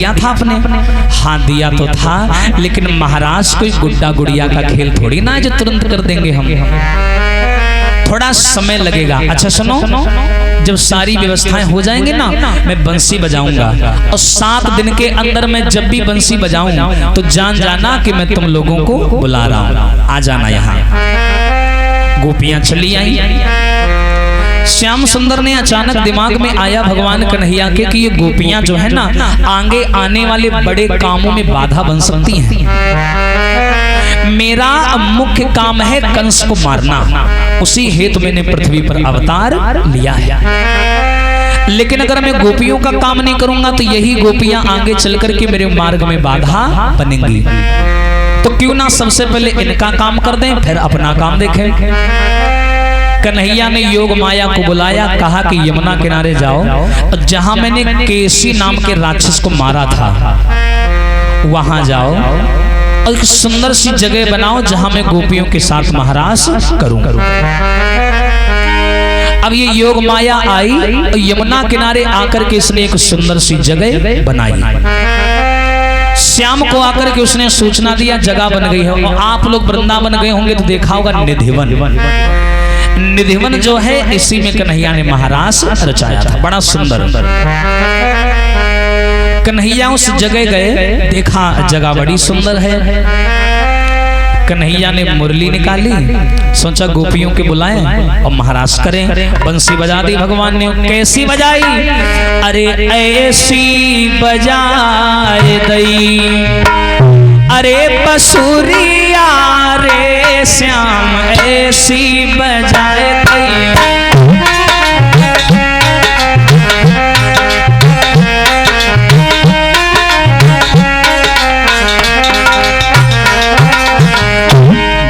दिया था आपने? हाँ दिया तो था, लेकिन महाराज कोई गुड्डा गुड़िया का खेल थोड़ी ना जो तुरंत कर देंगे हम, थोड़ा समय लगेगा। अच्छा सुनो, जब सारी व्यवस्थाएं हो जाएंगी ना, मैं बंसी बजाऊंगा और 7 दिन के अंदर मैं जब भी बंसी बजाऊं तो जान जाना कि मैं तुम लोगों को बुला रहा हूं, आ जाना यहाँ। गोपियां चली आई। श्याम सुंदर ने अचानक दिमाग में आया भगवान कन्हैया के कि ये गोपियां जो है ना, आगे आने वाले बड़े कामों में बाधा बन सकती हैं। मेरा मुख्य काम है कंस को मारना, उसी हेतु मैंने पृथ्वी पर अवतार लिया है। लेकिन अगर मैं गोपियों का काम नहीं करूंगा तो यही गोपियां आगे चल करके मेरे मार्ग में बाधा बनेंगी। तो क्यों ना सबसे पहले इनका काम कर दें, फिर अपना काम देखें। कन्हैया ने योग माया को बुलाया, कहा कि यमुना किनारे जाओ और जहां मैंने केसी नाम के राक्षस को मारा था वहां जाओ और एक सुंदर सी जगह बनाओ जहां मैं गोपियों के साथ महाराज करूं। अब ये योग माया आई और यमुना किनारे आकर के इसने एक सुंदर सी जगह बनाई। श्याम को आकर के उसने सूचना दिया जगह बन गई है। और आप लोग वृंदावन गए होंगे तो देखा होगा निधिवन। निधिवन जो है इसी में कन्हैया ने महारास रचाया था, बड़ा सुंदर। कन्हैया उस जगह गए, देखा जगह बड़ी सुंदर है। कन्हैया ने मुरली निकाली, सोचा गोपियों के बुलाएं और महाराज करें। बंसी बजा दी भगवान ने। कैसी बजाई? अरे ऐसी बजाए दई, अरे बसुरिया रे श्याम ऐसी बजाए दई।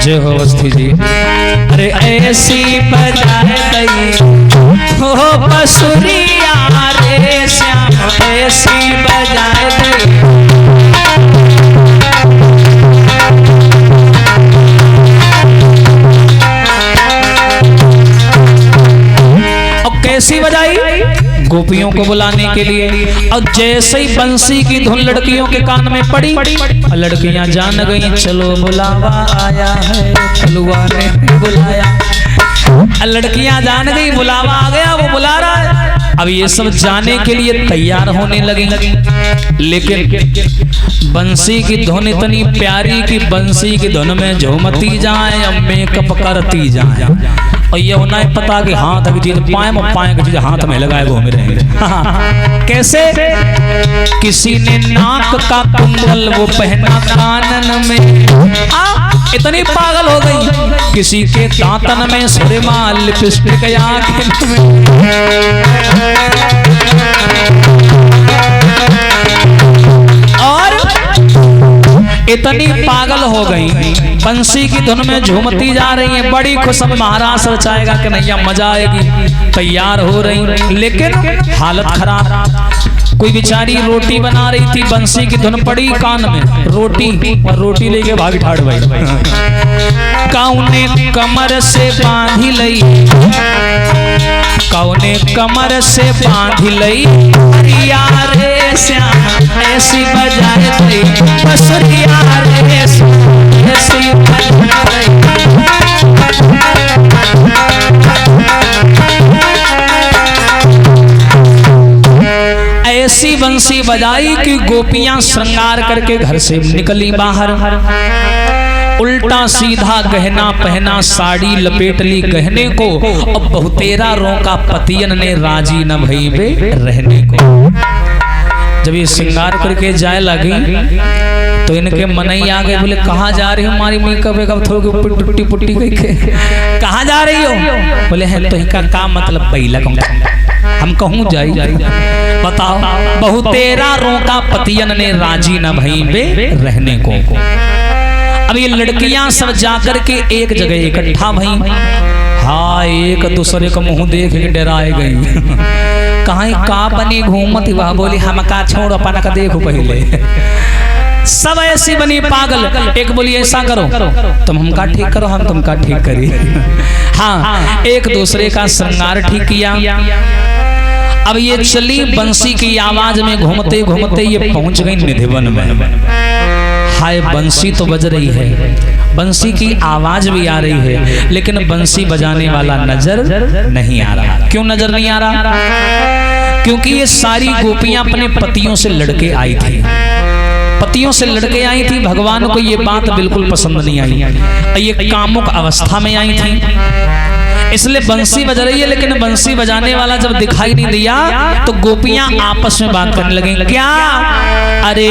जय हो अवस्थी जी। अरे ऐसी बजाए दई हो बसुरिया रे श्याम ऐसी बजाए दई। कैसी बजाई? गोपियों को बुलाने के लिए। और जैसे ही बंसी की धुन लड़कियों के कान में पड़ी, लड़कियां जान गई चलो बुलावा आया है, कलुआ ने बुलाया। लड़कियां जान गई बुलावा आ गया, वो बुला रहा है। अब ये सब जाने के लिए तैयार होने लगी। लेकिन बंसी की धुन इतनी प्यारी कि बंसी की धुन में झूमती जाए और मेकअप करती जाए। और ये होना है पता कि हाथ की चीज पाए की चीज हाथ में लगाए घूम रहे हैं। कैसे? किसी ने नाक का कुंडल वो पहना कानन में, इतनी पागल हो गई। किसी के दांतन में सुरमा लिपस्टिक आंखें में, और इतनी पागल हो गई, बंसी की धुन में झूमती जा रही है। बड़ी खुश महाराज रचाएगा कि नहीं मजा आएगी, तैयार हो रही। लेकिन हालत खराब। कोई बेचारी रोटी बना रही थी, बंसी की धुन पड़ी कान में, रोटी और रोटी लेके भाग ठाड़ भाई। कौने कमर से बांधी लई, कौने कमर से बांधी लई, बसुरिया रे श्याम ऐसी बजाए दई, बसुरिया रे श्याम ऐसी बजाए दई। ऐसी बंसी बजाई कि गोपियां श्रृंगार करके घर से निकली बाहर। उल्टा सीधा गहना पहना, साड़ी लपेट ली गहने को, अब बहुतेरा रोका पतियन ने राजी न भई बे रहने को। जब ये श्रृंगार करके जाए लगी तो इनके मन ही आ गए, बोले कहाँ जा रही हो? हमारी मेकअप थोड़ी टुट्टी पुट्टी गई, कहाँ जा रही हो? बोले है तो इनका काम मतलब बैला हम कहूँ जाई। बताओ, बहुतेरा रोका पतियन ने राजी न भई बे रहने को। अब ये लड़कियां सब जाकर के एक जगह इकट्ठा भई। हाँ, एक दूसरे का मुंह देख के डराए गई। कहीं का बनी घूमत, वह बोली हम का छोड़ अपन का देखो पहले। सब ऐसी बनी पागल। एक बोली ऐसा करो, तुम हमका ठीक करो, हम तुमका ठीक करी। हाँ, एक दूसरे का श्रृंगार ठीक किया। अब ये चली बंसी की आवाज में घूमते घूमते ये पहुंच गई निधिवन में। हाय बंसी तो बज रही है, बंसी की आवाज भी आ रही है, लेकिन बंसी बजाने वाला नजर नहीं आ रहा। क्यों नजर नहीं आ रहा? क्योंकि ये सारी गोपियां अपने पतियों से लड़के आई थी, पतियों से लड़के आई थी। भगवान को ये बात बिल्कुल पसंद नहीं आई, ये कामुक अवस्था में आई थी, इसलिए बंसी बज रही है। लेकिन बंसी बजाने वाला जब दिखाई नहीं दिया तो गोपियां आपस में बात करने लगी। क्या? अरे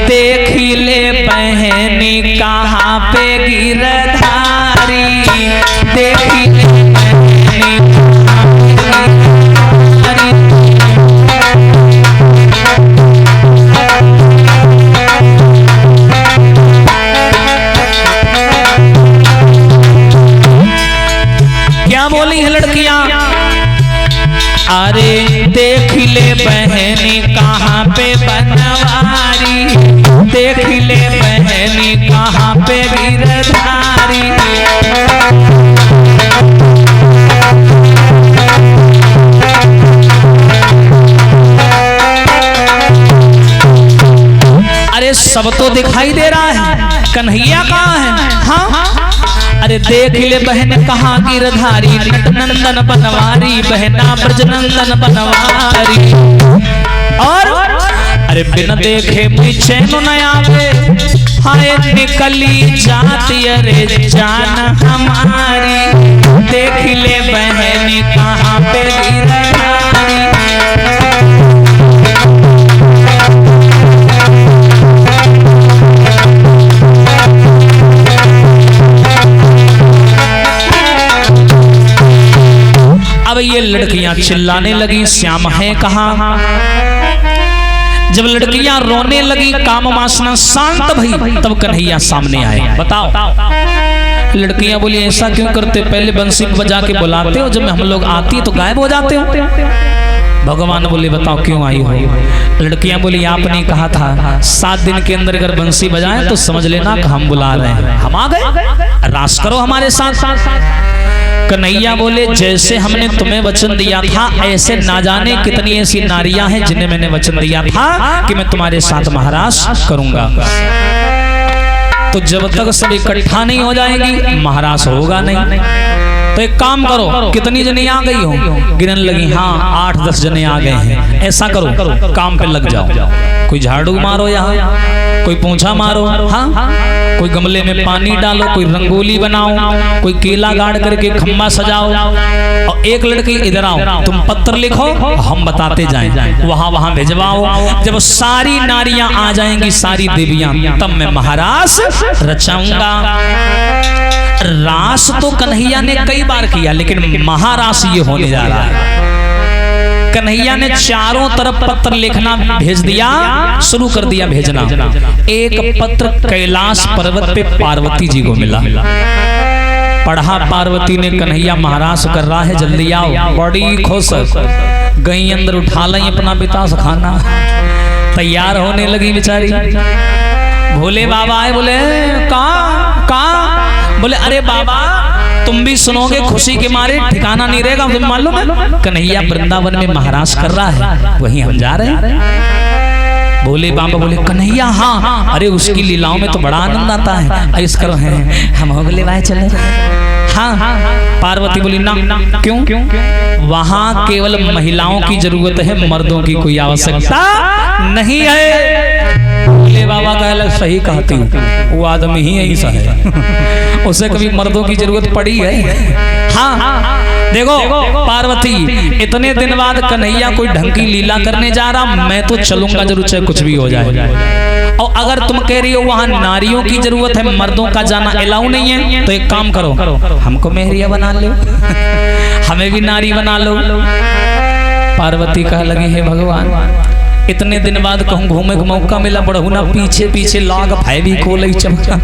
देख ले बहनी कहाँ पे गिरधारी, देख ले बोली है लड़कियां। अरे देख ले बहनी कहाँ पे बनवारी, देख ले बहनी कहाँ पे गिरधारी। अरे सब तो दिखाई दे रहा है, कन्हैया कहाँ है? हाँ अरे देख ले बहन कहाँ गिरधारी, नंदन बनवारी, बहना ब्रजनंदन बनवारी। और अरे बिन देखे पीछे न आवे, हाय निकली जाती अरे जान हमारी, देख ले बहनी कहाँ पे गिरधारी। अब ये लड़कियां चिल्लाने लगी, श्याम है कहाँ? जब लड़कियां रोने लगी, काम वासना शांत भई, तब कन्हैया सामने आए। बताओ लड़कियां बोली ऐसा क्यों करते, पहले बंसी बजा के बुलाते हो, जब हम लोग आती है तो गायब हो जाते हो। भगवान बोले बताओ क्यों आई हो? लड़कियां बोली आपने कहा था 7 दिन के अंदर अगर बंसी बजाएं तो समझ लेना कि हम बुला रहे हैं, हम आ गए, रास करो हमारे साथ। कन्हैया बोले जैसे हमने तुम्हें वचन दिया था, ऐसे ना जाने कितनी ऐसी नारियां हैं जिन्हें मैंने वचन दिया था कि मैं तुम्हारे साथ महाराज करूंगा। तो जब तक सब इकट्ठा नहीं हो जाएंगी महाराज होगा नहीं। तो एक काम करो, कितनी जने आ गई हो? गिनने लगी, हाँ 8-10 जने आ गए हैं। ऐसा करो काम पे लग जाओ, कोई झाड़ू मारो, यहाँ कोई पोंछा मारो, हाँ कोई गमले में पानी डालो, कोई रंगोली बनाओ, कोई केला गाड़ करके खम्बा सजाओ, और एक लड़की इधर आओ, तुम पत्र लिखो हम बताते जाएं, वहां भिजवाओ। जब सारी नारियां आ जाएंगी, सारी देवियां, तब मैं महारास रचाऊंगा। रास तो कन्हैया ने कई बार किया, लेकिन महारास ये होने जा रहा है। कन्हैया ने चारों तरफ पत्र लिखना भेज दिया, शुरू कर दिया भेजना। एक पत्र कैलाश पर्वत पे पार्वती जी को मिला, पढ़ा पार्वती ने, कन्हैया महाराज कर रहा है, जल्दी आओ। बड़ी खुश गई, अंदर उठा ली अपना बितास खाना, तैयार होने लगी बेचारी। भोले बाबा आए, बोले कहाँ? बोले अरे बाबा तुम भी सुनोगे खुशी के मारे, ठिकाना नहीं रहेगा। तुम्हें मालूम है कन्हैया वृंदावन में महाराज कर रहा है, वहीं हम जा रहे हैं। भोले बाबा बोले कन्हैया हाँ, अरे उसकी लीलाओं में तो बड़ा आनंद आता है, ऐस करो हैं हम हो गए भाई चले। हाँ पार्वती बोली ना, क्यों? वहां केवल महिलाओं की जरूरत है, मर्दों की कोई आवश्यकता नहीं है। भोले बाबा का अलग सही कहती हूँ, वो आदमी ही ऐसा है, उसे कभी मर्दों की जरूरत पड़ी है? हाँ देखो पार्वती, इतने दिन बाद कन्हैया कोई ढंग की लीला करने जा रहा, मैं तो चलूंगा जरूर, चाहे कुछ भी हो जाए। और अगर तुम कह रही हो वहां नारियों की जरूरत है, मर्दों का जाना अलाउ नहीं है, तो एक काम करो, हमको मेहरिया बना लो, हमें भी नारी बना लो। पार्वती कह लगी है भगवान, इतने दिन बाद कहूँ घूमे का मौका मिला, बढ़ू ना पीछे पीछे लाग भाई भी खोल चमका।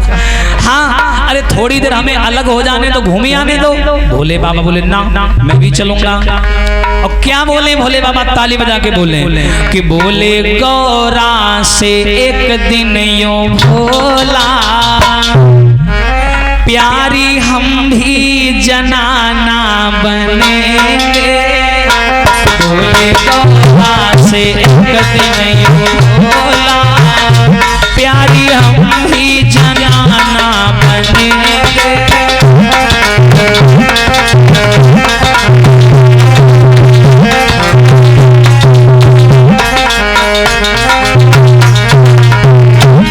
हाँ अरे थोड़ी देर हमें अलग हो जाने तो घूमे आने दो। भोले बाबा बोले ना, मैं भी चलूंगा। और क्या बोले भोले बाबा, ताली बजा के बोले कि बोले गौरा से एक दिन यूं भोला, प्यारी हम भी जनाना बनेंगे। बोले गौरा से एक दिन यूं बोला, प्यारी हम भी जनाना बनेंगे।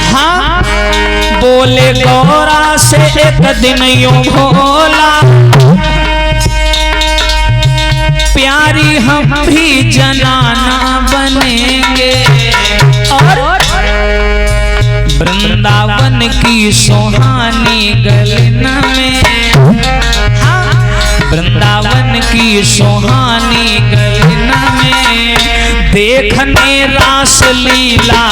हाँ, बोले गौरा से एक दिन यूं बोला, प्यारी हम भी जनाना बनेंगे। और वृंदावन की सुहानी गलन में, वृंदावन की सुहानी गलन में देखने रास लीला।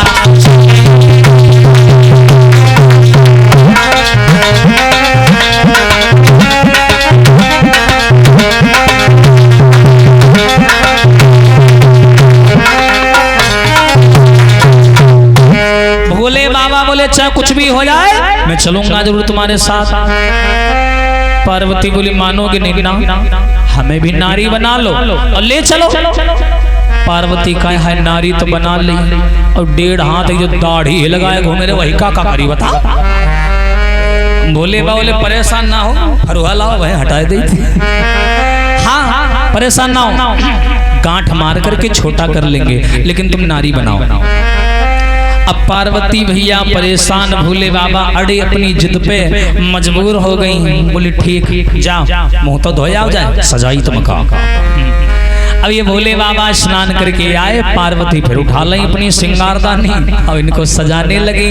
भोले बाबा बोले चाहे कुछ भी हो जाए मैं चलूंगा जरूर तुम्हारे साथ। पार्वती बोली मानोगे नहीं ना, हमें भी नारी बना लो और ले चलो। पार्वती का है नारी तो बना ली, और 1.5 हाथ जो दाढ़ी लगाए घूमे रे वही का करी बता। भोले बाबा बोले परेशान ना हो, हरुआ लाओ वह हटा दी थी। हाँ परेशान ना हो, गांठ मार करके छोटा कर लेंगे, लेकिन तुम नारी बनाओ। अब पार्वती भैया परेशान, भोले बाबा अड़े अपनी जिद पे मजबूर हो गई। बोले ठीक जाओ, मुंह तो धोया हो जाए, सजाई तुम का। अब ये भोले बाबा स्नान करके आए, पार्वती फिर उठा ली अपनी श्रृंगारदानी और इनको सजाने लगी।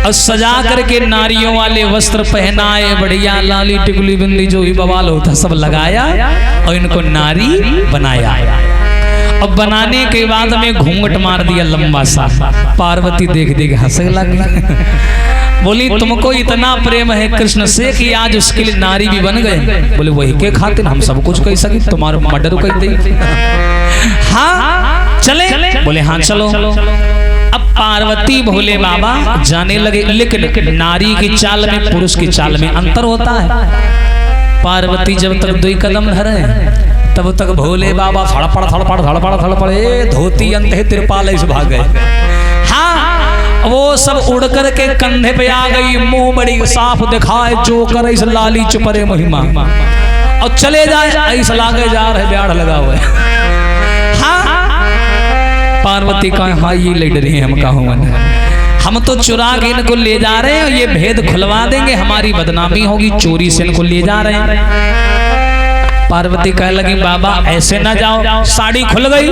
और सजा करके नारियों वाले वस्त्र पहनाए, बढ़िया लाली टिकुली बिंदी जो भी बवाल होता सब लगाया और इनको नारी बनाया। अब बनाने के बाद में घूंघट मार दिया लंबा सा। पार्वती देख देख हंसने लगी। बोली तुमको इतना प्रेम है कृष्ण से कि आज उसके लिए नारी भी बन गए। बोले वही के खातिर हम सब कुछ कह सके, तुम्हारा मर्डर कह दे। हाँ चले? बोले हाँ चलो। अब पार्वती भोले बाबा जाने लगे, लेकिन नारी की चाल में पुरुष की चाल में अंतर होता है। पार्वती जब तक 2 कदम धरे तब तक भोले बाबा थड़पड़ थड़पड़ थड़पड़ थड़पड़े धोती अंत तिरपाल ऐसे भाग गए। हाँ वो सब उड़ कर के कंधे पे आ गई, मुंह बड़ी साफ दिखाए जो कर इस लाली चुपरे महिमा, और चले जाए ऐसा लागे जा रहे ब्याड़ लगा हुआ है। हाँ पार्वती का हाँ ये ले रही है, हम कहूँ हम तो चुरा के इनको ले जा रहे हैं, ये भेद खुलवा देंगे, हमारी बदनामी होगी, चोरी से इनको ले जा रहे हैं। पार्वती कह लगी बाबा ऐसे ना जाओ, साड़ी खुल गई।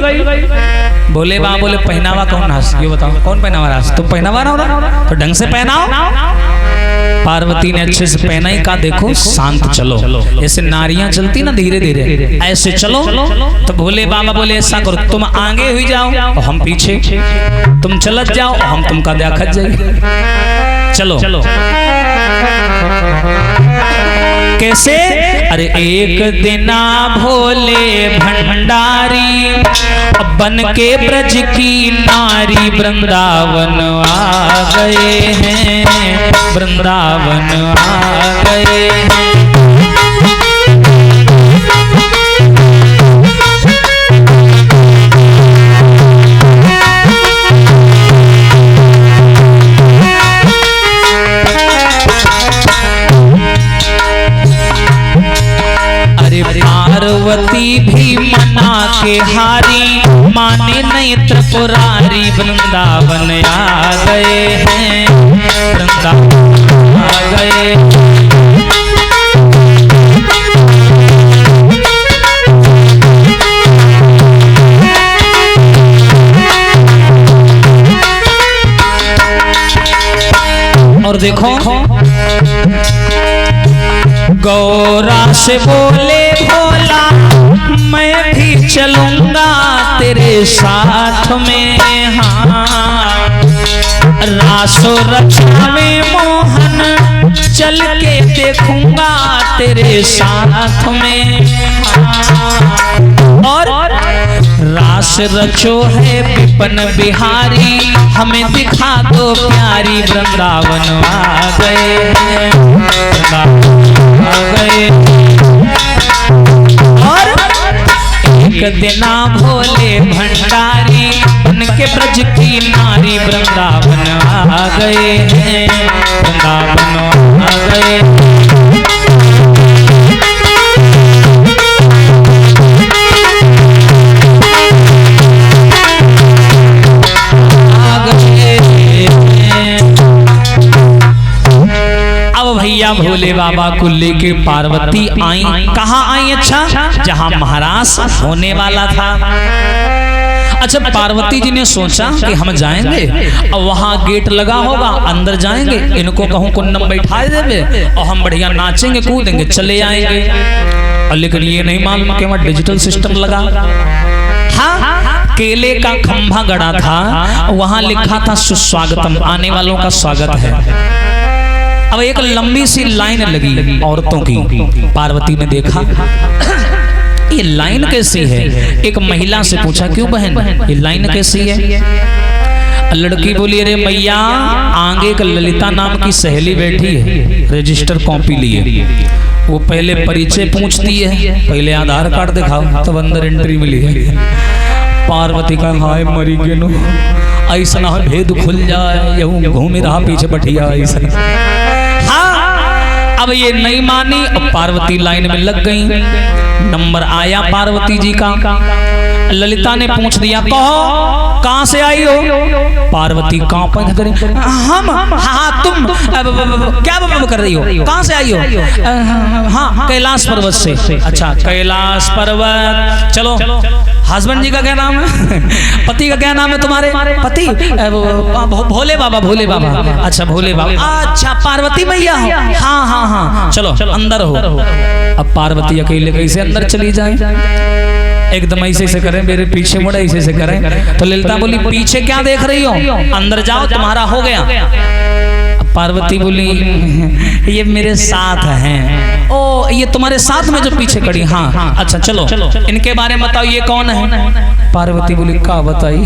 भोले बाबा बोले पहनावा कौन हंस, ये बताओ कौन पहनावा रहा? तुम पहनावा ना हो रहा तो ढंग से पहनाओ। पार्वती ने अच्छे से पहना ही कहा देखो शांत चलो, ऐसे नारियां चलती ना धीरे धीरे, ऐसे चलो। तो भोले बाबा बोले ऐसा करो तुम आगे हुई जाओ और हम पीछे, तुम चलत जाओ हम तुमका देखत जाए। चलो कैसे? अरे एक दिना भोले भंडारी बन के ब्रज की नारी वृंदावन आ गए हैं, वृंदावन आ गए हैं। पार्वती भी मना के हारी, माने नहीं त्रिपुरारी, वृंदावन आ गए हैं, वृंदावन आ गए। और देखो गौरा से बोले भोला मैं भी चलूंगा तेरे साथ में। हाँ रासो रक्षा में मोहन चल के देखूंगा तेरे साथ में। हाँ और रास रचो है विपन बिहारी, हमें दिखा दो प्यारी, वृंदावन आ गए हैं, आ गए। और एक दिना भोले भंडारी उनके ब्रज की नारी वृंदावन आ गए हैं, वृंदावन आ गए। भैया भोले बाबा को लेके पार्वती आई। कहाँ आई? अच्छा, जहाँ महाराज होने वाला था। अच्छा, पार्वती जी ने सोचा कि हम जाएंगे और वहाँ गेट लगा होगा, अंदर जाएंगे, इनको कहूँ कुंडम बैठा देवे और हम बढ़िया नाचेंगे कूदेंगे चले आएंगे। और लेकिन ये नहीं मालूम कि वहाँ डिजिटल सिस्टम लगा। हाँ, केले का खंभा गड़ा था, वहाँ लिखा था सुस्वागतम, आने वालों का स्वागत है। अब एक लंबी सी लाइन लगी औरतों की। पार्वती ने देखा ये लाइन कैसी है। एक महिला से पूछा, क्यों बहन ये लाइन कैसी है? लड़की बोली, अरे मैया, आगे एक ललिता नाम की सहेली बैठी है, रजिस्टर कॉपी लिए। वो पहले परिचय पूछती है, पहले आधार कार्ड दिखाओ तब अंदर एंट्री मिली है। पार्वती का हाय मरी गेनो, ऐसा ना भेद खुल जाए, घूम रहा पीछे बैठिया ऐसा। अब ये नहीं मानी, अब पार्वती लाइन में लग गई। नंबर आया पार्वती जी का। ललिता ने पूछ दिया, कहो कहाँ से आई हो? पार्वती कांपन करे, हम हाँ तुम क्या कर रही हो? कहाँ से आई हो? हाँ कैलाश पर्वत से। अच्छा कैलाश पर्वत, चलो हस्बैंड जी का क्या नाम है? पति का क्या नाम है तुम्हारे? पति भोले बाबा। भोले बाबा, अच्छा भोले बाबा। अच्छा पार्वती मैया हो? हाँ हाँ हाँ, चलो अंदर हो। अब पार्वती अकेले कैसे अंदर चली जाए? एकदम ऐसे से करें, मेरे पीछे मुड़े ऐसे से करें। तो ललिता बोली, पीछे क्या देख रही हो, अंदर जाओ तुम्हारा हो गया। पार्वती बोली, ये मेरे साथ हैं। ओ ये तुम्हारे साथ में जो पीछे खड़ी? हाँ। अच्छा चलो इनके बारे में बताओ, ये कौन है? पार्वती बोली, का बताई?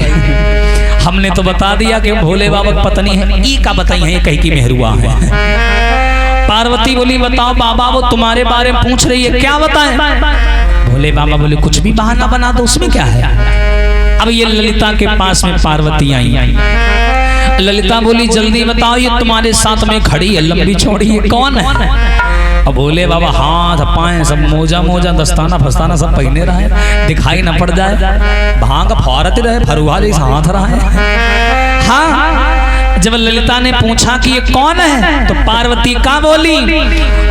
हमने तो बता दिया कि भोले बाबा की पत्नी है। ई का बताई है, ये कहीं की मेहरुआ है। पार्वती बोली, बताओ बाबा, वो तुम्हारे बारे में पूछ रही है, क्या बताएं? भोले बाबा बोले, कुछ भी बहाना बना दो, उसमें क्या है। अब ये ललिता के पास में पार्वती आई। ललिता बोली, जल्दी बताओ, ये तुम्हारे साथ में खड़ी है, लंबी चौड़ी है, कौन है? अब भोले बाबा हाथ पाए सब मोजा दस्ताना फस्ताना सब पहने रहे, दिखाई न पड़ जाए, भांग फौरत रहे, फरुआ जैसा हाथ रहा है। हाँ, जब ललिता ने पूछा कि ये कौन है, तो पार्वती का बोली,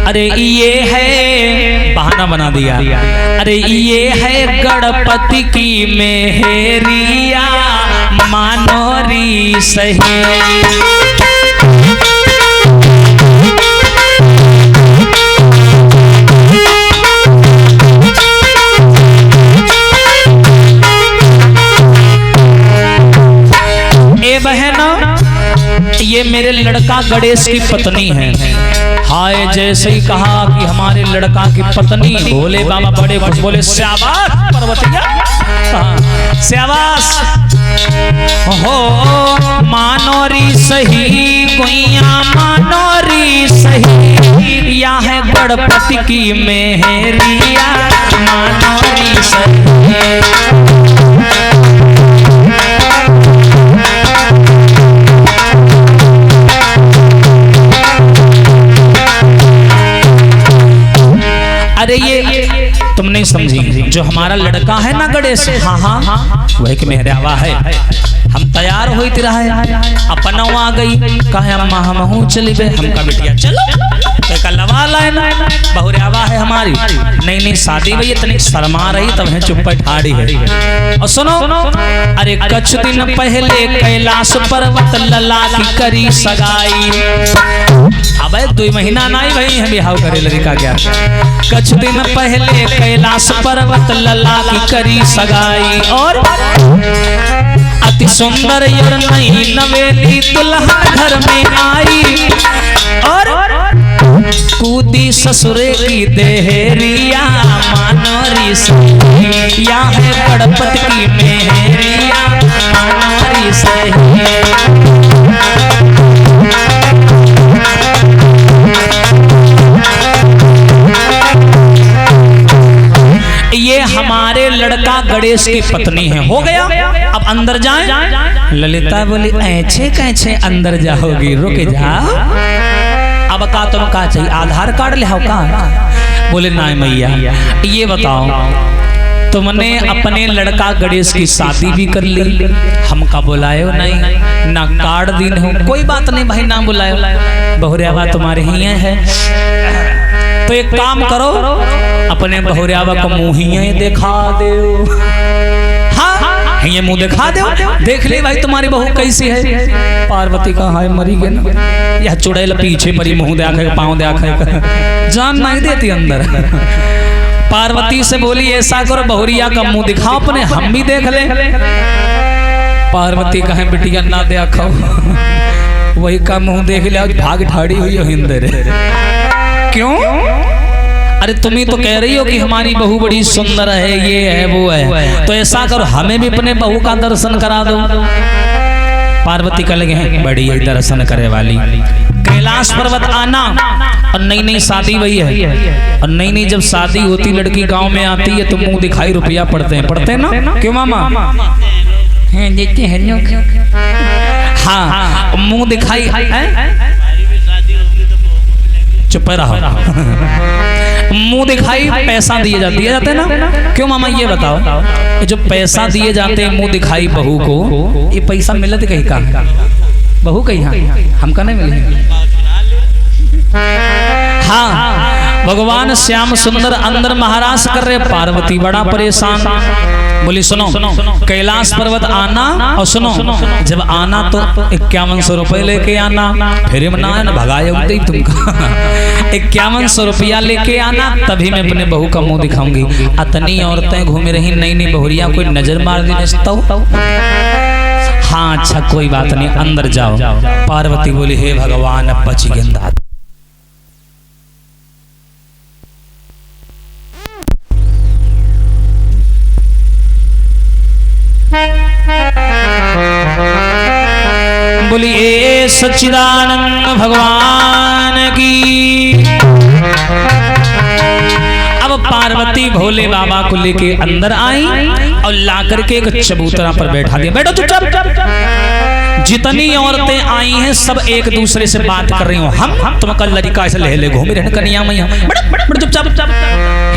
अरे ये है, बहाना बना दिया, अरे ये है गणपति की मेहरिया, मानोरी सही। ए बहना, ये मेरे लड़का गणेश की पत्नी है। हाय, जैसे ही कहा कि हमारे लड़का की पत्नी, भोले बाबा बड़े खुश, बोले शाबाश पार्वतिया, शाबाश हो, मानोरी सही गुइया, मानोरी सही, या है गणपति की मेहरिया, मानोरी सही। अरे ये तुम नहीं समझी, जो हमारा लड़का है ना गणेश, हाँ हाँ वही के मेहरावा है। हम तैयार हो रहा है, अपना आ गई, कहे अम्मा हम हूँ चली गए, हमका बिटिया चलो लवा लाना, बहुरावा है हमारी। नहीं नहीं शादी भैया तनिक शर्मा रही, तब है चुप ठाड़ी है। और सुनो, अरे कुछ दिन पहले कैलाश पर्वत लला की करी सगाई। अब 2 महीना नहीं भाई हम बिहाव करे लड़का क्या। कुछ दिन पहले कैलाश पर्वत लला की करी सगाई, और अति सुंदर और नई नवेली दुल्हा घर में आई, और कूदी ससुरे की देहरिया, मानोरी सही, या है गणपति की मेहरिया, मानोरी सही। ये हमारे लड़का गणेश की पत्नी है। हो गया, अब अंदर जाएं। ललिता बोली ऐसे कैसे अंदर जाओगी, रुक जाओ। अब का तुम का चाहिए, आधार कार्ड ले आओ का? बोले नहीं मैया, ये बताओ तुमने अपने लड़का गणेश की शादी भी कर ली, हमका बुलायो नहीं, ना कार्ड दिन हो। कोई बात नहीं भाई, ना बुलायो, बहुरियावा तुम्हारे ही है। तो एक काम करो, अपने बहुरियावा को मुँह ही दिखा दो। हाँ, ये मुंह दिखा दो, देख ले भाई तुम्हारी बहू कैसी है। पार्वती का हाय मरी गए ना, यह चुड़ैल पीछे परी, मुंह देखा पाँव देखा, जान नहीं देती अंदर। पार्वती से बोली ऐसा करो, बहुरिया का मुंह दिखाओ अपने, हम भी देख ले। पार्वती कहे बिटिया ना देखो, वही का मुंह देख ले, भाग ठाड़ी हुई हो इंदर। क्यों? अरे तुम ही तो कह रही हो कि हमारी बहू बड़ी सुंदर है, ये है वो है, तो ऐसा करो हमें भी अपने बहू का दर्शन करा दो। पार्वती का लगे हैं बड़ी दर्शन करे वाली। कैलाश पर्वत आना, और नई नई शादी वही है, और नई नई जब शादी होती लड़की गांव में आती है तो मुंह दिखाई रुपया पड़ते हैं ना, क्यों मामा? हैं देखते हैं लोग, हाँ मुंह दिखाई, चुप रहो, मुंह दिखाई पैसा दिए जाते हैं ना, क्यों मामा? ये बताओ जो पैसा दिए जाते हैं मुंह दिखाई बहू को, ये पैसा मिलत कहीं का? बहू कहीं हमका नहीं मिले। हाँ, भगवान श्याम सुंदर अंदर महाराज कर रहे, पार्वती बड़ा परेशान। बोली सुनो, कैलाश पर्वत आना, और सुनो जब आना तो 5100 रुपए लेके आना, फिर ना भगाए तुमका। 5100 रुपया लेके आना, तभी मैं अपने बहू का मुंह दिखाऊंगी। अतनी औरतें घूम रही, नई नई बहुरिया, कोई नजर मार दी तो। हाँ अच्छा कोई बात नहीं, अंदर जाओ। पार्वती बोली हे भगवान अब बची गेंदा। बोलिए सच्चिदानंद भगवान की। अब पार्वती भोले बाबा को लेके अंदर आई और ला करके एक चबूतरा पर बैठा दिया। बैठो चुपचाप। जितनी औरतें आई हैं सब एक दूसरे से बात कर रही हो। हम तुम कल लड़का ऐसे ले घूमे रहने कन्या मैया, चुपचाप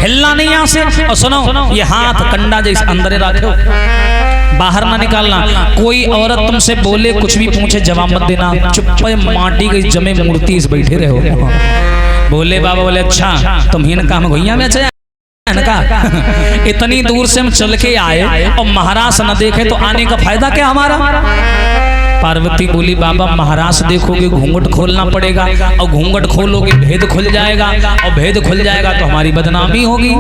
हिलना नहीं यहाँ से। और सुनो ये हाथ कंडा जैसे अंदर रखो, बाहर ना निकालना। कोई औरत तुमसे बोले कुछ भी पूछे जवाब मत देना, चुप माटी की जमे मूर्ति इस बैठे रहो। बोले बाबा बोले अच्छा तुम ही न काम भैया में अच्छा इतनी दूर से हम चल के आए और महाराज न देखे तो आने का फायदा क्या हमारा। पार्वती बोली बाबा महाराज देखोगे घूंघट खोलना पड़ेगा, और घूंघट खोलोगे भेद खुल जाएगा, और भेद खुल जाएगा तो हमारी बदनामी होगी।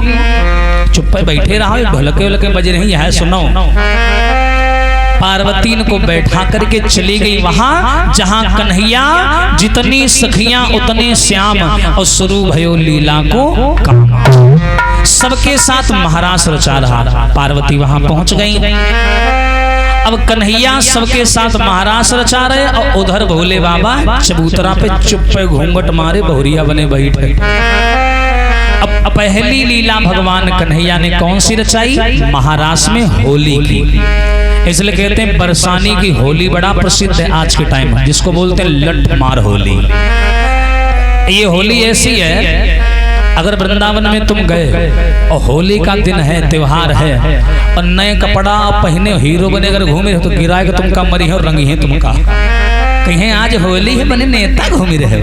चुप पे बैठे रहो, भलके भलके बज रही है सुनो। पार्वती को बैठा करके चली गई वहां जहां कन्हैया जितनी सखियां उतने श्याम, और शुरू भयो लीला को काम। सबके साथ महाराज रचा रहा। पार्वती वहां पहुंच गई। अब कन्हैया सबके साथ महाराज रचा रहे, और उधर भोले बाबा चबूतरा पे चुप पे घूंघट मारे बहुरिया बने बैठे। अब पहली लीला भगवान कन्हैया ने कौन सी रचाई? महाराज में होली की। इसलिए कहते हैं बरसाने की होली बड़ा प्रसिद्ध है आज के टाइम में, जिसको बोलते हैं लठ मार होली। ये होली ऐसी है, अगर वृंदावन में तुम गए और होली का दिन है, त्योहार है, और नए कपड़ा पहने हीरो बने अगर घूमे तो गिराए तुम का मरी है और रंगी है तुमका। कहीं आज होली है बने नेता घूमी रहे,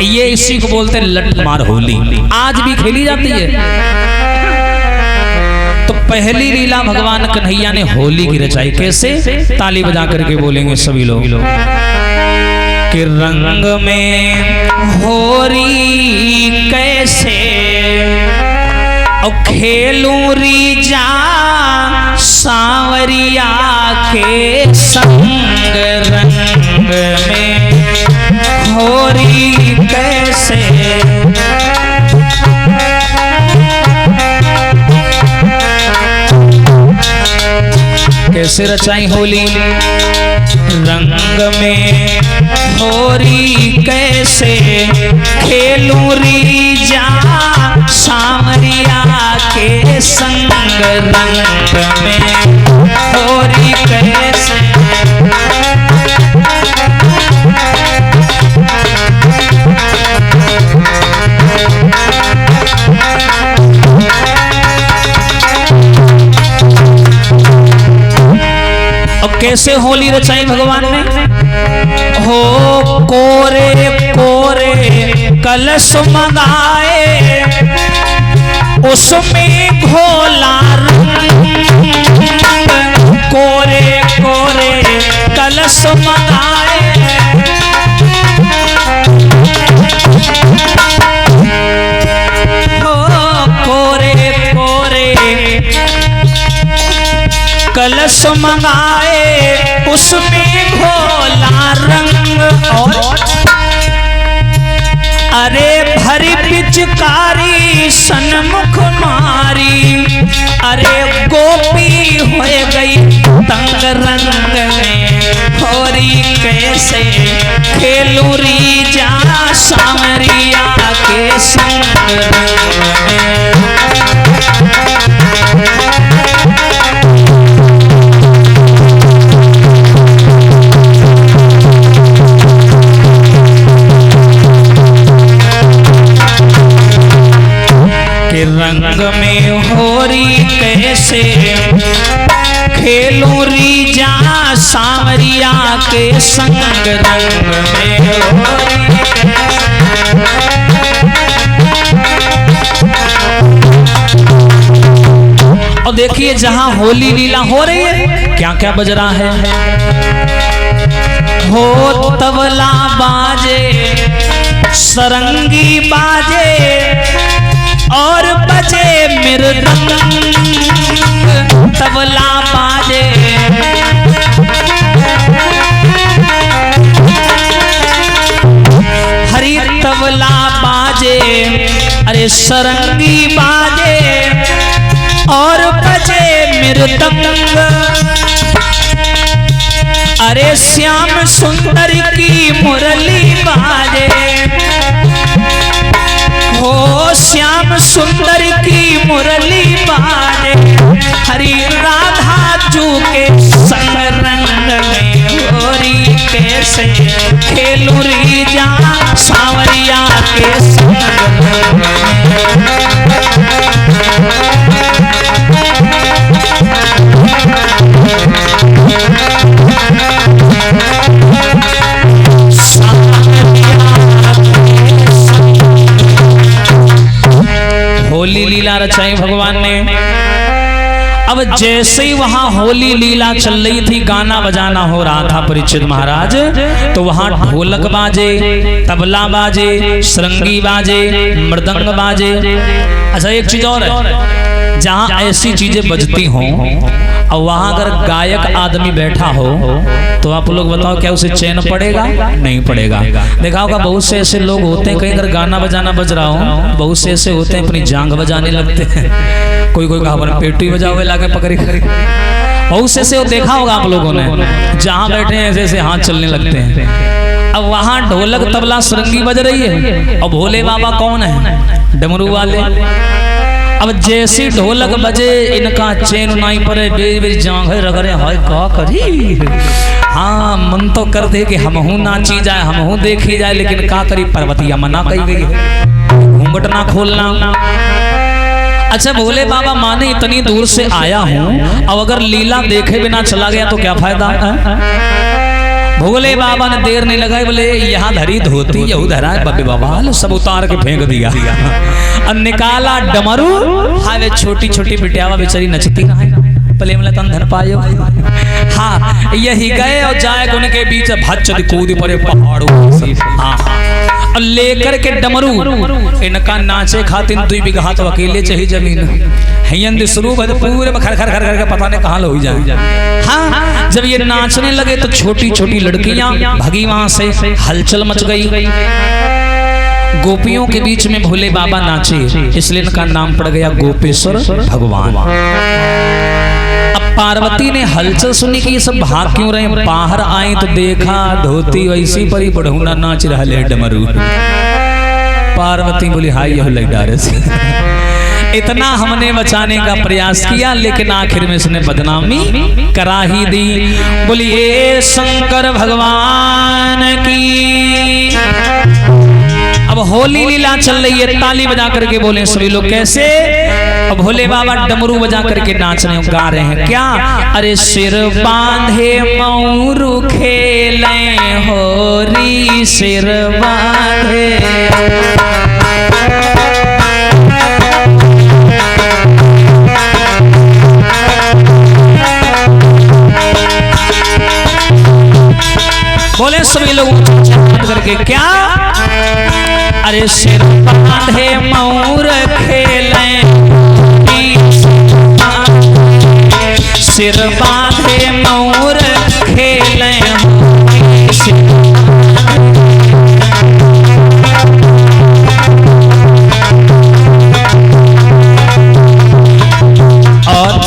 ये इसी को बोलते हैं लठ मार होली। आज भी खेली जाती है। तो पहली लीला भगवान कन्हैया ने होली की रचाई। कैसे? ताली बजा करके बोलेंगे सभी लोग कि रंग में होरी कैसे और खेलूं रीजा सांवरिया के संग। रंग में होरी कैसे कैसे रचाई होली। रंग में होरी कैसे खेलूं रीजा सांवरिया के संग रंग में होरी कैसे। अब कैसे होली रचाई भगवान ने? हो कोरे कोरे कलश मंगाए, उसमें घोला रंग। कोरे कोरे कलश मंगाए, हो कोरे कोरे कलश मंगाए, उसमें घोला रंग। और अरे भरी पिचकारी सन्मुख मारी, अरे गोपी हो गई तंग रंग में होरी कैसे। खेलूरी जा सांवरिया के संग में। रंग में होरी कैसे, खेलूं रीजा सांवरिया के संग रंग में होरी। और देखिए जहां होली लीला हो रही है, क्या क्या बज रहा है। हो तबला बाजे, सरंगी बाजे, और बजे मृदंग। तबला बाजे, हरी तबला बाजे, अरे सरंगी बाजे, और बजे मृदंग। अरे श्याम सुंदर की मुरली बाजे, हो श्याम सुंदर की मुरली बाजे। हरि राधा जू के संग रंग में होरी कैसे। खेलूं रीजा सांवरिया के संग में। होली लीला रचाई भगवान ने। अब जैसे ही वहां होली लीला चल रही थी, गाना बजाना हो रहा था परीक्षित महाराज, तो वहां ढोलक बाजे, तबला बाजे, सरंगी बाजे, मृदंग बाजे। अच्छा एक चीज और है, जहां ऐसी चीजें बजती हों और वहां अगर गायक आदमी बैठा हो तो आप लोग बताओ क्या उसे चैन पड़ेगा? नहीं पड़ेगा। देखा होगा बहुत से ऐसे लोग होते हैं, कहीं अगर गाना बजाना बज रहा हो, बहुत से ऐसे होते हैं अपनी जांघ बजाने लगते हैं। कोई कोई कहा पेटू ही बजाओ लाके पकड़ी। बहुत से ऐसे देखा होगा आप लोगों ने, जहाँ बैठे हैं ऐसे ऐसे हाथ चलने लगते हैं। अब वहां ढोलक तबला सरंगी बज रही है और भोले बाबा कौन है? डमरू वाले। अब जैसी ढोलक बजे इनका चैन नहीं पड़े, बेरी जांघ रगड़े, हाय का करी। हाँ मन तो कर दे कि हमहू नाची जाए, हमहू देखी जाए, लेकिन का करी पर्वतिया मना कही गई है, घूंघट ना खोलना। अच्छा भोले बाबा माने इतनी दूर से आया हूँ, अब अगर लीला देखे बिना चला गया तो क्या फायदा है? भोले बाबा ने देर नहीं लगाई, बोले यहाँ धरी धोती यहू धरा है बब्बे बाबा, सब उतार के फेंक दिया और निकाला डमरू। हाँ वे छोटी छोटी बिटियावा बेचारी नचती कहाँ है, पले मिला तन धन पायो। हाँ यही गए और जाए उनके बीच भच्चर कूद पड़े पहाड़ों से। हाँ और लेकर के डमरू इनका नाचे खातिर 2 बीघा तो अकेले चाहिए जमीन है शुरू पूरे खर खर खर करके पता नहीं कहाँ लो जाए। हाँ जब ये नाचने लगे तो छोटी छोटी लड़कियां भगी वहां से, हलचल मच गई। गोपियों के बीच में भोले बाबा नाचे, इसलिए इनका नाम पड़ गया गोपेश्वर भगवान। अब पार्वती ने हलचल सुनी कि ये सब भाग क्यों रहे, बाहर आए तो देखा धोती वैसी परी बढ़ूना नाच रहा है डमरू। पार्वती बोली हाय यह लग डारे से इतना हमने बचाने का प्रयास किया, लेकिन आखिर में इसने बदनामी करा ही दी। बोलिए शंकर भगवान की। अब होली लीला चल रही है, ताली बजा करके बोले सभी लोग कैसे? अब भोले बाबा डमरू बजा करके नाच रहे गा रहे हैं क्या? अरे सिर बांधे मऊरू खेले होरी सिर बांधे। बोले सभी लोग करके क्या? अरे सिर बांधे मऊर खेले, सिर बांधे मऊर खेले। और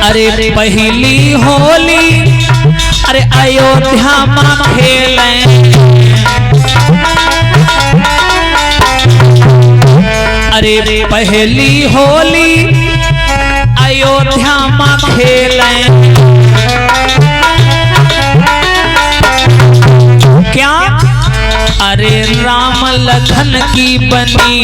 अरे पहली होली अरे अयोध्या में खेले, अरे पहली होली अयोध्या में खेले। क्या? अरे राम लखन की बनी,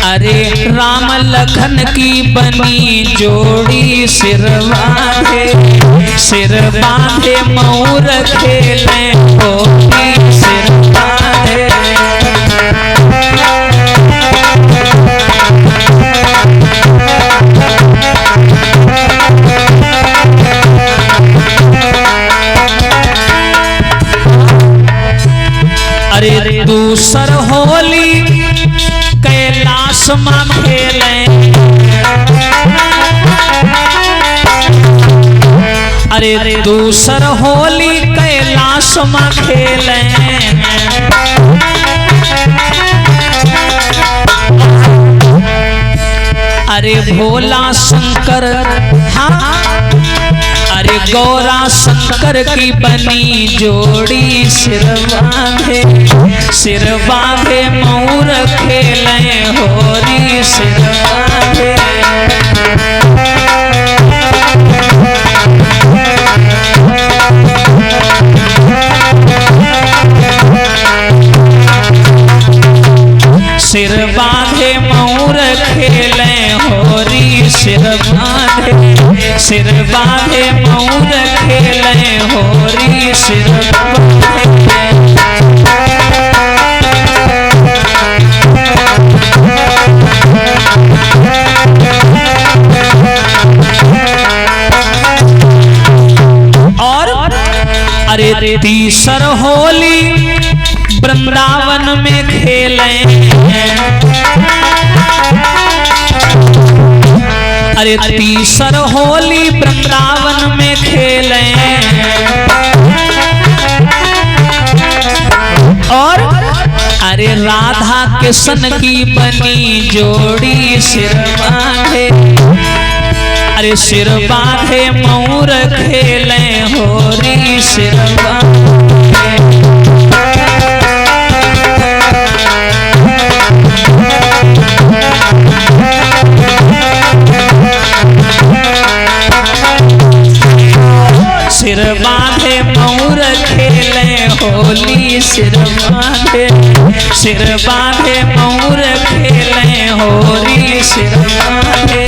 अरे राम लखन की बनी जोड़ी सिर बांधे, सिर बांधे मऊर खेले होली सिर बांधे। अरे दूसर होली कैलाश में खेले, अरे दूसर होली कैलाश में खेले। अरे भोला शंकर हाँ, अरे गौरा शंकर की बनी जोड़ी सिर बांधे, सिर बांधे मऊर खेले होरी सिर बांधे। सिर बांधे मऊर खेले होरी सिर बांधे, सिर बांधे मऊर खेले होरी सिर बांधे। और अरे तीसर होली वृंदावन में खेले, अरे तीसर होली वृंदावन में खेले। और अरे राधा कृष्ण की बनी जोड़ी सिर बांधे, अरे सिर बांधे मऊर खेले होरी सिर बांधे। सिर बांधे मऊर खेले होली सिर बांधे, सिर बांधे मऊर खेले होरी सिर बांधे।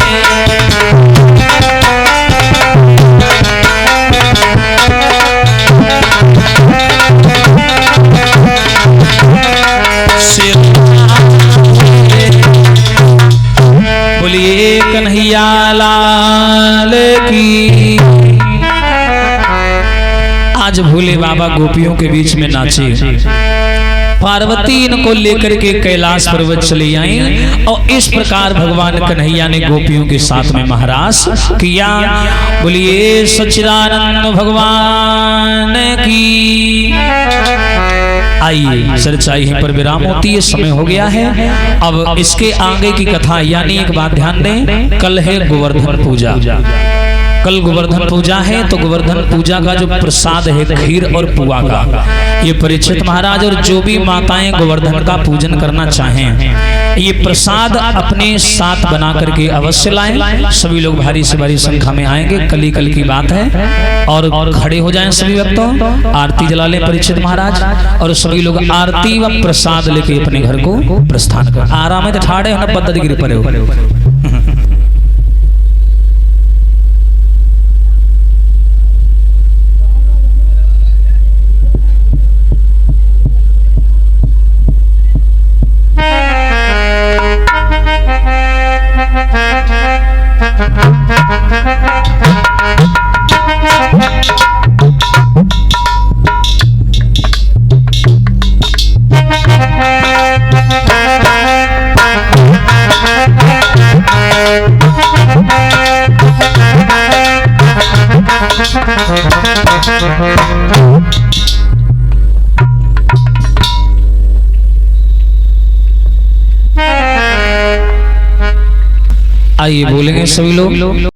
बोलिए कन्हैया लाल की। आज भोले बाबा गोपियों के बीच में नाचे, पार्वती इनको लेकर के कैलाश पर्वत चले आई और इस प्रकार भगवान कन्हैया ने गोपियों के साथ में महाराज किया। बोलिए सच्चिदानंद भगवान की। आइए चर्चा यहीं पर विराम होती है, समय हो गया है। अब इसके आगे की कथा यानी एक बात ध्यान दें, कल है गोवर्धन पूजा। कल गोवर्धन पूजा है, तो गोवर्धन पूजा का जो प्रसाद है खीर और पुआ का, ये परीक्षित महाराज और जो भी माताएं गोवर्धन का पूजन करना चाहें, ये प्रसाद अपने साथ बना करके अवश्य लाएं। सभी लोग भारी से भारी संख्या में आएंगे, कल की बात है। और खड़े हो जाएं सभी भक्तों, आरती जला लें परीक्षित महाराज, और सभी लोग आरती व प्रसाद लेके अपने घर को प्रस्थान कर। आराम है ठाड़े होना पद्धति गिर पड़े हो। आइए बोलेंगे सभी लोग।